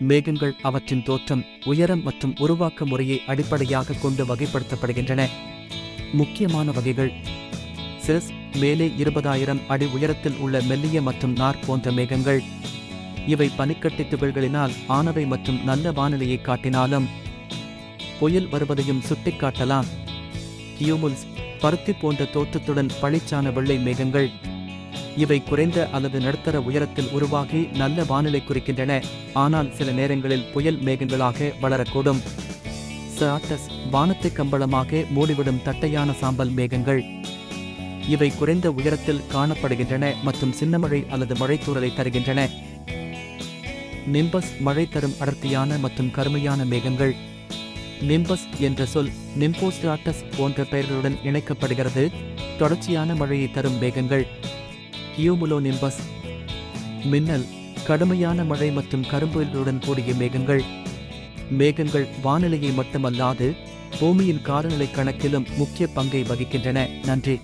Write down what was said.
மேகங்கள் அவற்றின் தோற்றம், உயரம் மற்றும் உருவாக்க முறையை அடிப்படையாக கொண்டு வகைப்படுத்தப்படுகின்றன. முக்கியமான வகைகள்: சிரஸ், மேலே 20,000 அடி உயரத்தில் உள்ள மெல்லிய மற்றும் நார் போன்ற மேகங்கள். இவை பனிக்கட்டி துகள்களினால் ஆனவை மற்றும் நல்ல வானிலையை காட்டினாலும் புயல் வருவதையும் சுட்டிக்காட்டலாம். கியூமுல்ஸ், பருத்தி போன்ற தோற்றத்துடன் பளிச்சான வெள்ளை மேகங்கள். இவை குறைந்த அல்லது நடுத்தர உயரத்தில் உருவாகி நல்ல வானிலை குறிக்கின்றன, ஆனால் சில நேரங்களில் புயல் மேகங்களாக வளரக்கூடும். ஸ்ட்ராட்டஸ், வானத்தை கம்பளமாக மூடிவிடும் தட்டையான சாம்பல் மேகங்கள். இவை குறைந்த உயரத்தில் காணப்படுகின்றன மற்றும் சின்னமழை அல்லது மழைத்தூறலை தருகின்றன. நிம்பஸ், மழை தரும் அடர்த்தியான மற்றும் கருமையான மேகங்கள். நிம்பஸ் என்ற சொல் நிம்போஸ்ட்ராட்டஸ் போன்ற பெயர்களுடன் இணைக்கப்படுகிறது, தொடர்ச்சியான மழையை தரும் மேகங்கள். கியூமுலோநிம்பஸ், மின்னல், கடுமையான மழை மற்றும் கரும்புயல்களுடன் கூடிய மேகங்கள். மேகங்கள் வானிலையை மட்டுமல்லாது பூமியின் காலநிலை கணக்கிலும் முக்கிய பங்கை வகிக்கின்றன. நன்றி.